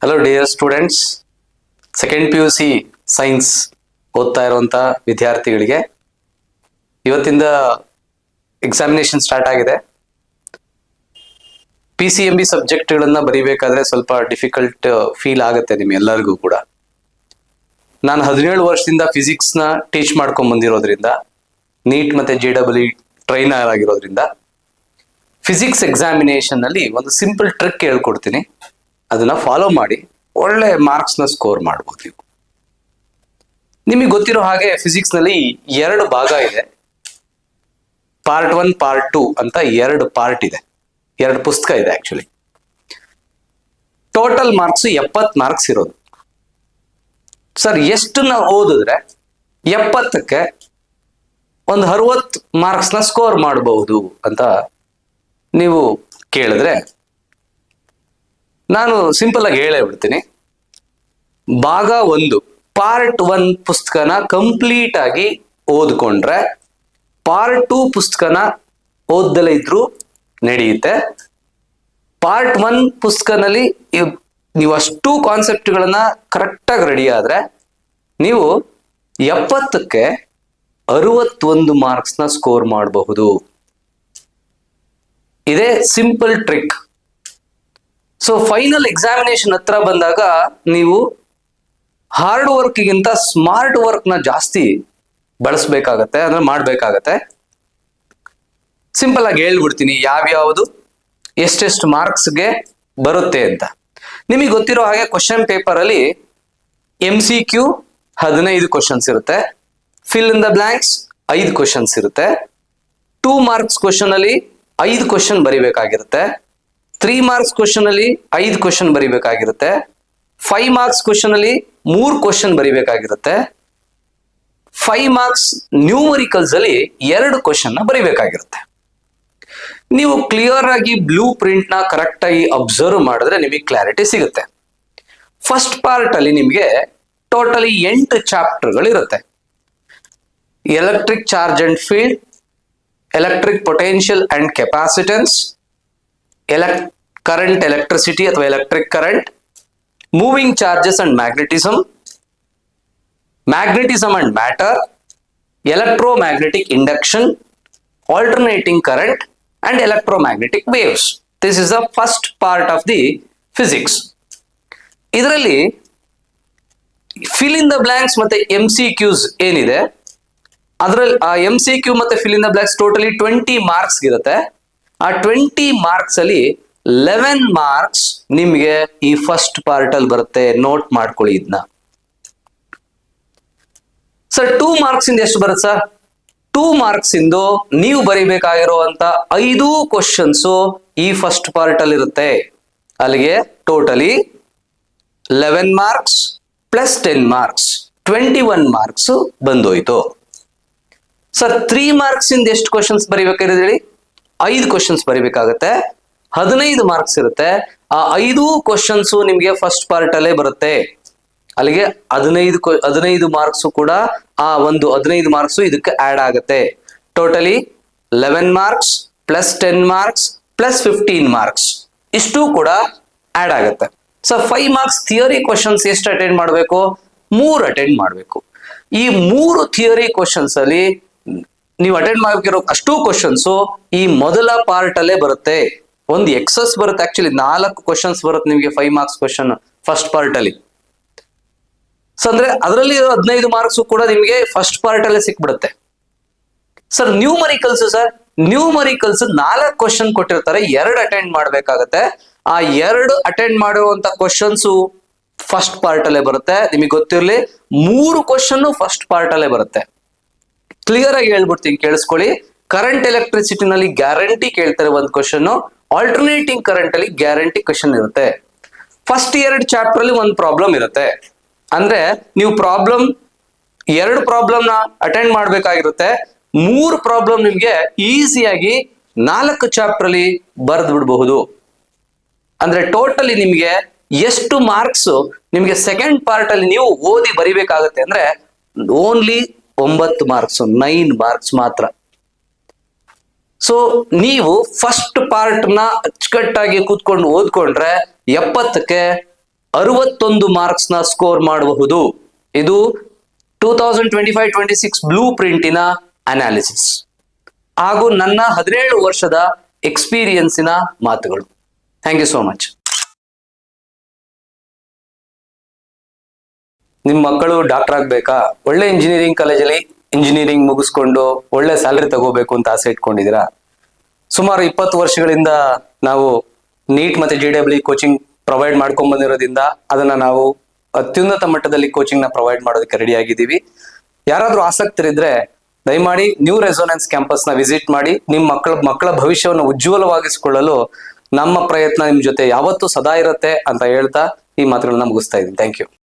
Hello dear students, second P U C science ಓದ್ತಾ ಇರುವಂತ ವಿದ್ಯಾರ್ಥಿಗಳಿಗೆ ಇವತ್ತಿಂದ ಎಕ್ಸಾಮಿನೇಷನ್ ಸ್ಟಾರ್ಟ್ ಆಗಿದೆ. PCMB ಸಬ್ಜೆಕ್ಟ್ಗಳನ್ನ ಬರೀಬೇಕಾದ್ರೆ ಸ್ವಲ್ಪ ಡಿಫಿಕಲ್ಟ್ ಫೀಲ್ ಆಗುತ್ತೆ ನಿಮ್ಗೆಲ್ಲರಿಗೂ ಕೂಡ. ನಾನು 17 ವರ್ಷದಿಂದ ಫಿಸಿಕ್ಸ್ನ ಟೀಚ್ ಮಾಡ್ಕೊಂಡ್ ಬಂದಿರೋದ್ರಿಂದ, ನೀಟ್ ಮತ್ತೆ JEE ಟ್ರೈನರ್ ಆಗಿರೋದ್ರಿಂದ ಫಿಸಿಕ್ಸ್ ಎಕ್ಸಾಮಿನೇಷನ್ ಅಲ್ಲಿ ಒಂದು ಸಿಂಪಲ್ ಟ್ರಿಕ್ ಹೇಳ್ಕೊಡ್ತೀನಿ. ಅದನ್ನ ಫಾಲೋ ಮಾಡಿ ಒಳ್ಳೆ ಮಾರ್ಕ್ಸ್ ನ ಸ್ಕೋರ್ ಮಾಡ್ಬೋದು ನೀವು. ನಿಮಗೆ ಗೊತ್ತಿರೋ ಹಾಗೆ ಫಿಸಿಕ್ಸ್ ನಲ್ಲಿ 2 ಭಾಗ ಇದೆ. ಪಾರ್ಟ್ 1 ಪಾರ್ಟ್ 2 ಅಂತ 2 ಪಾರ್ಟ್ ಇದೆ, 2 ಪುಸ್ತಕ ಇದೆ ಆಕ್ಚುಲಿ. ಟೋಟಲ್ ಮಾರ್ಕ್ಸ್ 70 ಮಾರ್ಕ್ಸ್ ಇರೋದು. ಸರ್ ಎಷ್ಟನ್ನ ಓದಿದ್ರೆ 70ಕ್ಕೆ ಒಂದು 60 ಮಾರ್ಕ್ಸ್ ನ ಸ್ಕೋರ್ ಮಾಡಬಹುದು ಅಂತ ನೀವು ಕೇಳಿದ್ರೆ, ನಾನು ಸಿಂಪಲ್ ಆಗಿ ಹೇಳೇ ಬಿಡ್ತೀನಿ. ಭಾಗ 1 ಪಾರ್ಟ್ 1 ಪುಸ್ತಕನ ಕಂಪ್ಲೀಟ್ ಆಗಿ ಓದ್ಕೊಂಡ್ರೆ ಪಾರ್ಟ್ 2 ಪುಸ್ತಕನ ಓದ್ದಲೇ ಇದ್ರು ನಡೆಯುತ್ತೆ. ಪಾರ್ಟ್ 1 ಪುಸ್ತಕನಲ್ಲಿ ನೀವು ಅಷ್ಟು ಕಾನ್ಸೆಪ್ಟ್ಗಳನ್ನ ಕರೆಕ್ಟಾಗಿ ರೆಡಿ ಆದ್ರೆ ನೀವು 70ಕ್ಕೆ 61 ಮಾರ್ಕ್ಸ್ ನ ಸ್ಕೋರ್ ಮಾಡಬಹುದು. ಇದೇ simple trick. So final examination ಹತ್ರ ಬಂದಾಗ ನೀವು ಹಾರ್ಡ್ ವರ್ಕ್ಗಿಂತ ಸ್ಮಾರ್ಟ್ ವರ್ಕ್ ನ ಜಾಸ್ತಿ ಬಳಸಬೇಕಾಗತ್ತೆ, ಅಂದ್ರೆ ಮಾಡ್ಬೇಕಾಗತ್ತೆ. ಸಿಂಪಲ್ ಆಗಿ ಹೇಳ್ಬಿಡ್ತೀನಿ ಯಾವ್ಯಾವುದು ಎಷ್ಟೆಷ್ಟು ಮಾರ್ಕ್ಸ್ಗೆ ಬರುತ್ತೆ ಅಂತ. ನಿಮಗೆ ಗೊತ್ತಿರೋ ಹಾಗೆ ಕ್ವಶನ್ ಪೇಪರ್ ಅಲ್ಲಿ MCQ 15 ಕ್ವಶನ್ಸ್ ಇರುತ್ತೆ. Fill in the blanks 5 questions ಇರುತ್ತೆ. 2 ಮಾರ್ಕ್ಸ್ ಕ್ವಶನ್ ಅಲ್ಲಿ 5 ಕ್ವಶನ್ ಬರಿಬೇಕಾಗಿರುತ್ತೆ. 3 ಮಾರ್ಕ್ಸ್ ಕ್ವಶನ್ ಅಲ್ಲಿ 5 ಕ್ವಶನ್ ಬರಿಬೇಕಾಗಿರುತ್ತೆ. 5 ಮಾರ್ಕ್ಸ್ ಕ್ವಶನ್ ಅಲ್ಲಿ 3 ಕ್ವಶನ್ ಬರಿಬೇಕಾಗಿರುತ್ತೆ. 5 ಮಾರ್ಕ್ಸ್ ನ್ಯೂಮರಿಕಲ್ಸ್ ಅಲ್ಲಿ 2 ಕ್ವಶನ್ ನ ಬರಿಬೇಕಾಗಿರುತ್ತೆ. ನೀವು ಕ್ಲಿಯರ್ ಆಗಿ ಬ್ಲೂ ಪ್ರಿಂಟ್ ನ ಕರೆಕ್ಟ್ ಆಗಿ ಅಬ್ಸರ್ವ್ ಮಾಡಿದ್ರೆ ನಿಮಗೆ ಕ್ಲಾರಿಟಿ ಸಿಗುತ್ತೆ. ಫಸ್ಟ್ ಪಾರ್ಟ್ ಅಲ್ಲಿ ನಿಮಗೆ ಟೋಟಲಿ 8 ಚಾಪ್ಟರ್ಗಳು ಇರುತ್ತೆ. Electric charge and field, electric potential and capacitance, current electricity ಅಥವಾ electric current, moving charges and magnetism, magnetism and matter, electromagnetic induction, alternating current and electromagnetic waves. This is the first part of the physics. ಇದರಲ್ಲಿ fill in the blanks ಮತ್ತೆ MCQs ಏನಿದೆ, ಅದರಲ್ಲಿ ಆ MCQ ಮತ್ತೆ fill in the blanks totally 20 marks ಇರುತ್ತೆ. ಆ 20 marks ಅಲ್ಲಿ 11 marks ನಿಮ್ಗೆ ಈ ಫಸ್ಟ್ ಪಾರ್ಟ್ ಅಲ್ಲಿ ಬರುತ್ತೆ. ನೋಟ್ ಮಾಡ್ಕೊಳ್ಳಿ ಇದನ್ನ. ಸರ್ 2 ಮಾರ್ಕ್ಸ್ ಇಂದ ಎಷ್ಟು ಬರುತ್ತೆ ಸರ್? 2 ಮಾರ್ಕ್ಸ್ ಇಂದು ನೀವು ಬರಿಬೇಕಾಗಿರುವಂತ 5 ಕ್ವಶನ್ಸ್ ಈ ಫಸ್ಟ್ ಪಾರ್ಟ್ ಅಲ್ಲಿ ಇರುತ್ತೆ. ಅಲ್ಲಿಗೆ totally 11 marks plus 10 marks 21 marks ಬಂದೋಯ್ತು. ಸರ್ 3 ಮಾರ್ಕ್ಸ್ ಇಂದ ಎಷ್ಟು ಕ್ವಶನ್ಸ್ ಬರಿಬೇಕಾದ್ರೆ ಹೇಳಿ? 5 ಕ್ವಶನ್ಸ್ ಬರಿಬೇಕಾಗತ್ತೆ. 15 ಮಾರ್ಕ್ಸ್ ಇರುತ್ತೆ. ಆ 5 ಕ್ವಶನ್ಸ್ ನಿಮ್ಗೆ ಫಸ್ಟ್ ಪಾರ್ಟ್ ಅಲ್ಲೇ ಬರುತ್ತೆ. ಅಲ್ಲಿಗೆ 15 ಮಾರ್ಕ್ಸ್ ಕೂಡ ಆ ಒಂದು 15 ಮಾರ್ಕ್ಸ್ ಇದಕ್ಕೆ ಆಡ್ ಆಗುತ್ತೆ. Totally 11 marks plus 10 marks plus 15 marks ಇಷ್ಟು ಕೂಡ ಆಡ್ ಆಗುತ್ತೆ. ಸೊ 5 ಮಾರ್ಕ್ಸ್ ಥಿಯರಿ ಕ್ವಶನ್ಸ್ ಎಷ್ಟು ಅಟೆಂಡ್ ಮಾಡಬೇಕು? 3 ಅಟೆಂಡ್ ಮಾಡಬೇಕು. ಈ 3 ಥಿಯರಿ ಕ್ವಶನ್ಸ್ ಅಲ್ಲಿ ನೀವು ಅಟೆಂಡ್ ಮಾಡಬೇಕಿರೋ ಅಷ್ಟು ಕ್ವಶನ್ಸ್ ಈ ಮೊದಲ ಪಾರ್ಟ್ ಅಲ್ಲೇ ಬರುತ್ತೆ. ಒಂದು ಎಕ್ಸಸ್ ಬರುತ್ತೆ. ಆಕ್ಚುಲಿ 4 ಕ್ವಶನ್ಸ್ ಬರುತ್ತೆ ನಿಮಗೆ 5 ಮಾರ್ಕ್ಸ್ ಕ್ವಶನ್ ಫಸ್ಟ್ ಪಾರ್ಟ್ ಅಲ್ಲಿ. ಸೊ ಅಂದ್ರೆ ಅದರಲ್ಲಿ 15 ಮಾರ್ಕ್ಸ್ ಕೂಡ ನಿಮಗೆ ಫಸ್ಟ್ ಪಾರ್ಟ್ ಅಲ್ಲೇ ಸಿಕ್ಬಿಡುತ್ತೆ. Sir numericals, sir numericals 4 question ಕೊಟ್ಟಿರ್ತಾರೆ, 2 ಅಟೆಂಡ್ ಮಾಡ್ಬೇಕಾಗತ್ತೆ. ಆ 2 ಅಟೆಂಡ್ ಮಾಡುವಂತ ಕ್ವಶನ್ಸ್ ಫಸ್ಟ್ ಪಾರ್ಟ್ ಅಲ್ಲೇ ಬರುತ್ತೆ. ನಿಮಗೆ ಗೊತ್ತಿರಲಿ 3 ಕ್ವಶನ್ ಫಸ್ಟ್ ಪಾರ್ಟ್ ಅಲ್ಲೇ ಬರುತ್ತೆ. ಕ್ಲಿಯರ್ ಆಗಿ ಹೇಳ್ಬಿಡ್ತೀನಿ, ಕೇಳಿಸ್ಕೊಳ್ಳಿ. ಕರೆಂಟ್ ಎಲೆಕ್ಟ್ರಿಸಿಟಿನಲ್ಲಿ ಗ್ಯಾರಂಟಿ ಕೇಳ್ತಾರೆ ಒಂದು ಕ್ವಶನ್, ಆಲ್ಟರ್ನೇಟಿಂಗ್ ಕರೆಂಟ್ ಅಲ್ಲಿ ಗ್ಯಾರಂಟಿ ಕ್ವಶನ್ ಇರುತ್ತೆ. ಫಸ್ಟ್ 2 ಚಾಪ್ಟರ್ ಅಲ್ಲಿ ಒಂದು ಪ್ರಾಬ್ಲಮ್ ಇರುತ್ತೆ. ಅಂದ್ರೆ ನೀವು ಪ್ರಾಬ್ಲಮ್ 2 ಪ್ರಾಬ್ಲಮ್ ನ ಅಟೆಂಡ್ ಮಾಡ್ಬೇಕಾಗಿರುತ್ತೆ. 3 ಪ್ರಾಬ್ಲಮ್ ನಿಮ್ಗೆ ಈಸಿಯಾಗಿ 4 ಚಾಪ್ಟರ್ ಅಲ್ಲಿ ಬರೆದು ಬಿಡಬಹುದು. ಅಂದ್ರೆ ಟೋಟಲಿ ನಿಮ್ಗೆ ಎಷ್ಟು ಮಾರ್ಕ್ಸ್ ನಿಮ್ಗೆ ಸೆಕೆಂಡ್ ಪಾರ್ಟ್ ಅಲ್ಲಿ ನೀವು ಓದಿ ಬರಿಬೇಕಾಗುತ್ತೆ ಅಂದ್ರೆ ಓನ್ಲಿ 9 ಮಾರ್ಕ್ಸ್, 9 ಮಾರ್ಕ್ಸ್ ಮಾತ್ರ. ಸೊ ನೀವು ಫಸ್ಟ್ ಪಾರ್ಟ್ ನ ಅಚ್ಚುಕಟ್ಟಾಗಿ ಕೂತ್ಕೊಂಡು ಓದ್ಕೊಂಡ್ರೆ 70ಕ್ಕೆ 61 ಮಾರ್ಕ್ಸ್ ನ ಸ್ಕೋರ್ ಮಾಡಬಹುದು. ಇದು 2025-26 ಬ್ಲೂ ಪ್ರಿಂಟಿನ ಅನಾಲಿಸಿಸ್ ಹಾಗೂ ನನ್ನ 17 ವರ್ಷದ ಎಕ್ಸ್ಪೀರಿಯನ್ಸಿನ ಮಾತುಗಳು. Thank you so much. ನಿಮ್ಮ ಮಕ್ಕಳು ಡಾಕ್ಟರ್ ಆಗ್ಬೇಕಾ? ಒಳ್ಳೆ ಇಂಜಿನಿಯರಿಂಗ್ ಕಾಲೇಜಲ್ಲಿ ಇಂಜಿನಿಯರಿಂಗ್ ಮುಗಿಸ್ಕೊಂಡು ಒಳ್ಳೆ ಸ್ಯಾಲರಿ ತಗೋಬೇಕು ಅಂತ ಆಸೆ ಇಟ್ಕೊಂಡಿದ್ದೀರಾ? ಸುಮಾರು 20 ವರ್ಷಗಳಿಂದ ನಾವು ನೀಟ್ ಮತ್ತೆ JEE ಕೋಚಿಂಗ್ ಪ್ರೊವೈಡ್ ಮಾಡ್ಕೊಂಡ್ ಬಂದಿರೋದ್ರಿಂದ ಅದನ್ನ ನಾವು ಅತ್ಯುನ್ನತ ಮಟ್ಟದಲ್ಲಿ ಕೋಚಿಂಗ್ ನ ಪ್ರೊವೈಡ್ ಮಾಡೋದಕ್ಕೆ ರೆಡಿ ಆಗಿದ್ದೀವಿ. ಯಾರಾದ್ರೂ ಆಸಕ್ತರಿದ್ರೆ ದಯಮಾಡಿ ನ್ಯೂ ರೆಸೋನೆನ್ಸ್ ಕ್ಯಾಂಪಸ್ ನ ವಿಸಿಟ್ ಮಾಡಿ. ನಿಮ್ಮ ಮಕ್ಕಳ ಭವಿಷ್ಯವನ್ನು ಉಜ್ವಲವಾಗಿಸಿಕೊಳ್ಳಲು ನಮ್ಮ ಪ್ರಯತ್ನ ನಿಮ್ ಜೊತೆ ಯಾವತ್ತೂ ಸದಾ ಇರುತ್ತೆ ಅಂತ ಹೇಳ್ತಾ ಈ ಮಾತುಗಳನ್ನ ಮುಗಿಸ್ತಾ ಇದ್ದೀನಿ. Thank you.